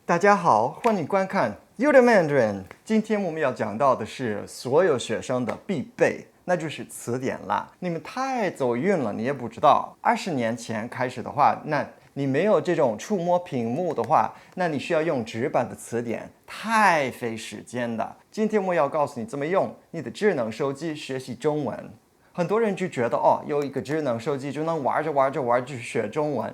大家好，欢迎观看 You the Mandarin。今天我们要讲到的是所有学生的必备，那就是词典啦。你们太走运了，你也不知道。20年前开始的话，那你没有这种触摸屏幕的话，那你需要用纸板的词典，太费时间的。今天我要告诉你怎么用你的智能手机学习中文。很多人就觉得有一个智能手机就能玩着就学中文，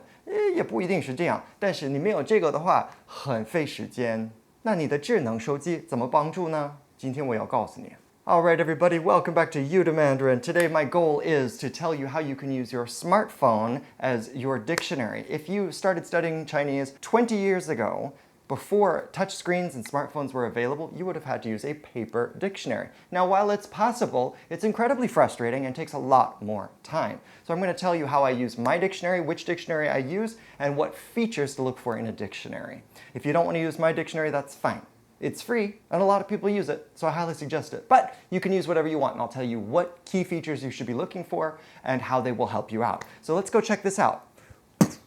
也不一定是这样。但是你没有这个的话，很费时间。那你的智能手机怎么帮助呢？今天我要告诉你。Alright, everybody, welcome back to You the Mandarin. Today, my goal is to tell you how you can use your smartphone as your dictionary. If you started studying Chinese 20 years ago, before touchscreens and smartphones were available, you would have had to use a paper dictionary. Now, while it's possible, it's incredibly frustrating and takes a lot more time. So I'm going to tell you how I use my dictionary, which dictionary I use, and what features to look for in a dictionary. If you don't want to use my dictionary, that's fine. It's free, and a lot of people use it, so I highly suggest it. But you can use whatever you want, and I'll tell you what key features you should be looking for and how they will help you out. So let's go check this out.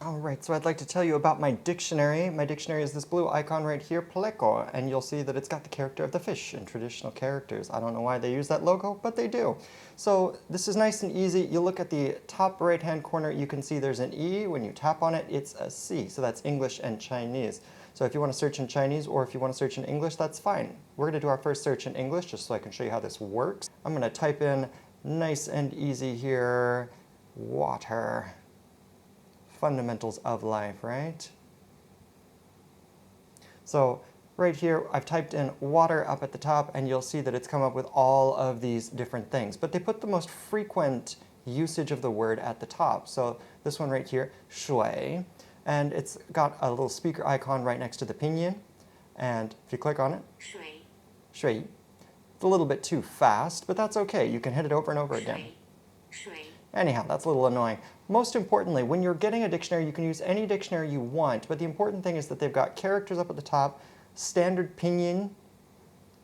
Alright, so I'd like to tell you about my dictionary. My dictionary is this blue icon right here, Pleco, and you'll see that it's got the character of the fish in traditional characters. I don't know why they use that logo, but they do. So this is nice and easy. You look at the top right-hand corner, you can see there's an E. When you tap on it, it's a C. So that's English and Chinese. So if you want to search in Chinese or if you want to search in English, that's fine. We're going to do our first search in English just so I can show you how this works. I'm going to type in, nice and easy here, water. Fundamentals of life, right? So right here, I've typed in water up at the top, and you'll see that it's come up with all of these different things. But they put the most frequent usage of the word at the top. So this one right here, shui, and it's got a little speaker icon right next to the pinyin. And if you click on it, shui. It's a little bit too fast, but that's okay. You can hit it over and over again. Anyhow, that's a little annoying. Most importantly, when you're getting a dictionary, you can use any dictionary you want, but the important thing is that they've got characters up at the top, standard pinyin,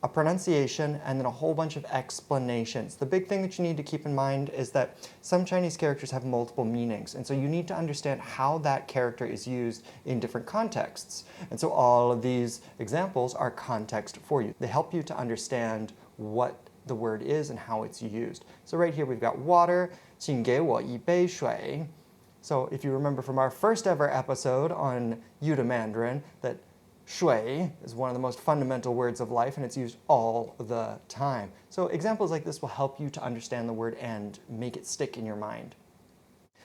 a pronunciation, and then a whole bunch of explanations. The big thing that you need to keep in mind is that some Chinese characters have multiple meanings, and so you need to understand how that character is used in different contexts. And so all of these examples are context for you. They help you to understand what the word is and how it's used. So right here we've got water, 请给我一杯水. So if you remember from our first ever episode on You the Mandarin, that 水 is one of the most fundamental words of life and it's used all the time. So examples like this will help you to understand the word and make it stick in your mind.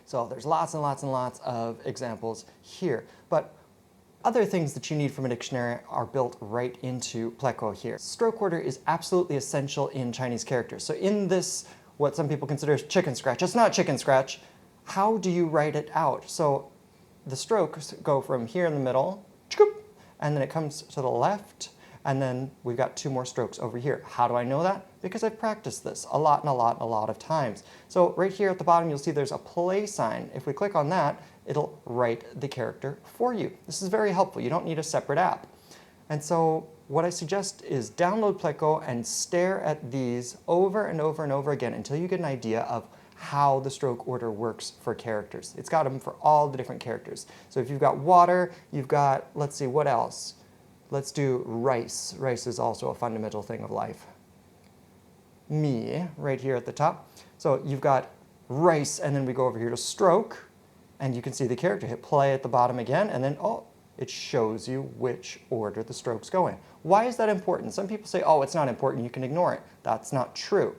So there's lots and lots and lots of examples here. But other things that you need from a dictionary are built right into Pleco here. Stroke order is absolutely essential in Chinese characters. So in this, what some people consider chicken scratch, it's not chicken scratch. How do you write it out? So the strokes go from here in the middle, and then it comes to the left, and then we've got two more strokes over here. How do I know that? Because I've practiced this a lot of times. So right here at the bottom, you'll see there's a play sign. If we click on that, it'll write the character for you. This is very helpful. You don't need a separate app. And so what I suggest is download Pleco and stare at these over and over and over again until you get an idea of how the stroke order works for characters. It's got them for all the different characters. So if you've got water, you've got, let's see, what else? Let's do rice. Rice is also a fundamental thing of life. Mi, right here at the top. So you've got rice, and then we go over here to stroke, and you can see the character. Hit play at the bottom again, and then, it shows you which order the strokes go in. Why is that important? Some people say, it's not important, you can ignore it. That's not true.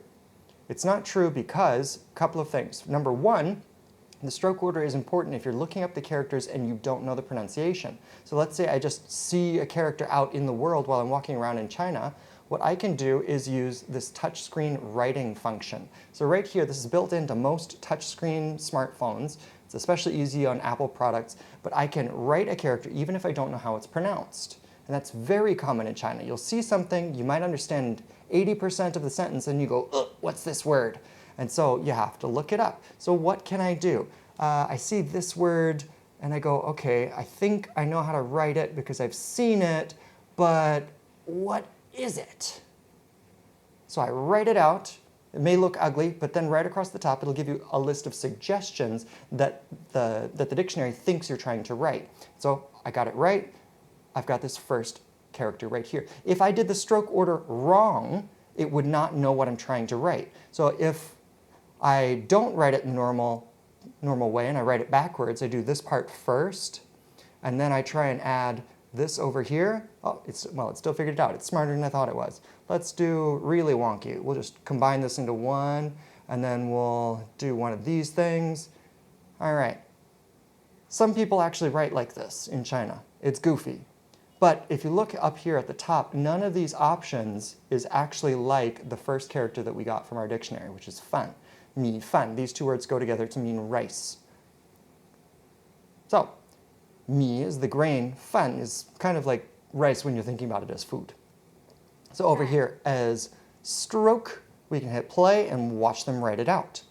It's not true because a couple of things. Number one, the stroke order is important if you're looking up the characters and you don't know the pronunciation. So let's say I just see a character out in the world while I'm walking around in China. What I can do is use this touchscreen writing function. So right here, this is built into most touchscreen smartphones. It's especially easy on Apple products, but I can write a character even if I don't know how it's pronounced. And that's very common in China. You'll see something, you might understand 80% of the sentence, and you go, ugh, what's this word? And so you have to look it up. So what can I do? I see this word, and I go, okay, I think I know how to write it because I've seen it, but what is it? So I write it out. It may look ugly, but then right across the top, it'll give you a list of suggestions that the dictionary thinks you're trying to write. So I got it right. I've got this first character right here. If I did the stroke order wrong, it would not know what I'm trying to write. So if I don't write it in the normal way and I write it backwards, I do this part first, and then I try and add this over here. Oh, it still figured it out. It's smarter than I thought it was. Let's do really wonky. We'll just combine this into one, and then we'll do one of these things. All right. Some people actually write like this in China. It's goofy. But if you look up here at the top, none of these options is actually like the first character that we got from our dictionary, which is fan. Mi, fan. These two words go together to mean rice. So, mi is the grain, fan is kind of like rice when you're thinking about it as food. So over here as stroke, we can hit play and watch them write it out.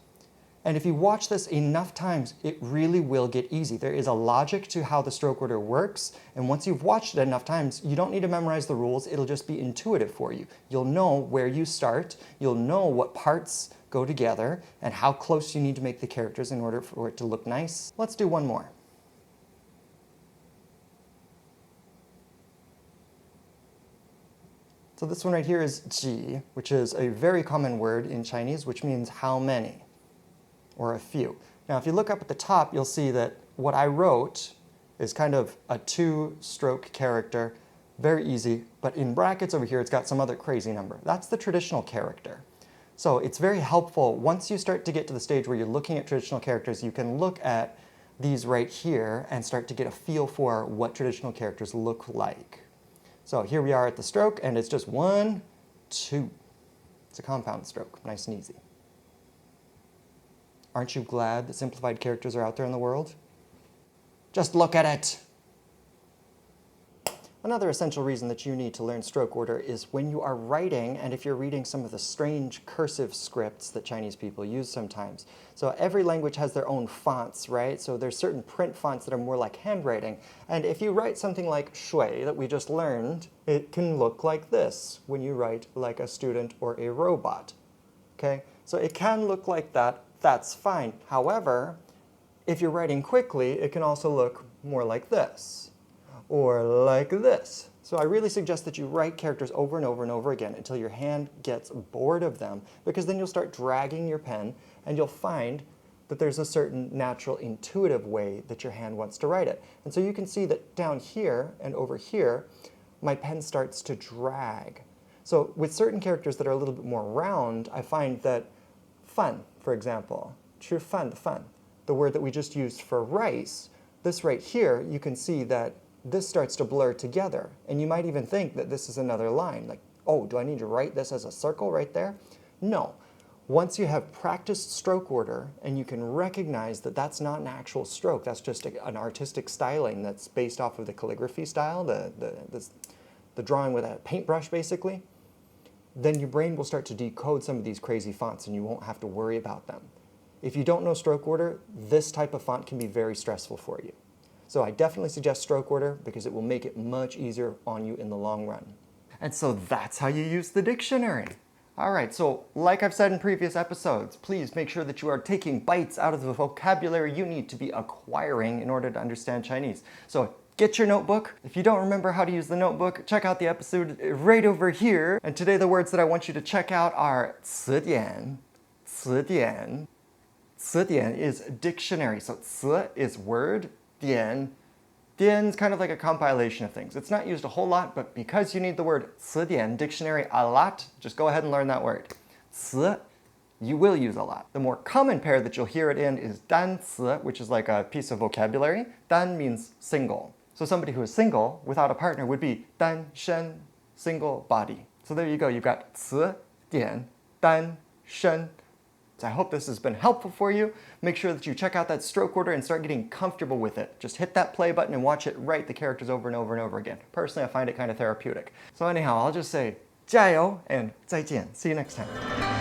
And if you watch this enough times, it really will get easy. There is a logic to how the stroke order works, and once you've watched it enough times, you don't need to memorize the rules, it'll just be intuitive for you. You'll know where you start, you'll know what parts go together, and how close you need to make the characters in order for it to look nice. Let's do one more. So this one right here is ji, which is a very common word in Chinese, which means how many, or a few. Now, if you look up at the top, you'll see that what I wrote is kind of a two-stroke character, very easy, but in brackets over here, it's got some other crazy number. That's the traditional character. So it's very helpful. Once you start to get to the stage where you're looking at traditional characters, you can look at these right here and start to get a feel for what traditional characters look like. So here we are at the stroke, and it's just 1, 2. It's a compound stroke, nice and easy. Aren't you glad that simplified characters are out there in the world? Just look at it. Another essential reason that you need to learn stroke order is when you are writing, and if you're reading some of the strange cursive scripts that Chinese people use sometimes. So every language has their own fonts, right? So there's certain print fonts that are more like handwriting. And if you write something like shui that we just learned, it can look like this when you write like a student or a robot. Okay? So it can look like that. That's fine. However, if you're writing quickly, it can also look more like this, or like this. So I really suggest that you write characters over and over and over again until your hand gets bored of them, because then you'll start dragging your pen and you'll find that there's a certain natural, intuitive way that your hand wants to write it. And so you can see that down here and over here, my pen starts to drag. So with certain characters that are a little bit more round, I find that fan, for example, 吃饭的饭, the word that we just used for rice, this right here, you can see that this starts to blur together. And you might even think that this is another line, like, oh, do I need to write this as a circle right there? No. Once you have practiced stroke order and you can recognize that that's not an actual stroke, that's just an artistic styling that's based off of the calligraphy style, the drawing with a paintbrush basically, then your brain will start to decode some of these crazy fonts and you won't have to worry about them. If you don't know stroke order, this type of font can be very stressful for you. So I definitely suggest stroke order because it will make it much easier on you in the long run. And so that's how you use the dictionary. All right, so like I've said in previous episodes, please make sure that you are taking bites out of the vocabulary you need to be acquiring in order to understand Chinese. So get your notebook. If you don't remember how to use the notebook, check out the episode right over here. And today the words that I want you to check out are 词典, 词典. 词典 is dictionary. So 词 is word, 典 is kind of like a compilation of things. It's not used a whole lot, but because you need the word 词典, dictionary, a lot, just go ahead and learn that word. 词, you will use a lot. The more common pair that you'll hear it in is 单词, which is like a piece of vocabulary. 单 means single. So somebody who is single without a partner would be 单身, single body. So there you go. You've got 词典, 单身. So I hope this has been helpful for you. Make sure that you check out that stroke order and start getting comfortable with it. Just hit that play button and watch it write the characters over and over and over again. Personally, I find it kind of therapeutic. So anyhow, I'll just say 加油 and 再见. See you next time.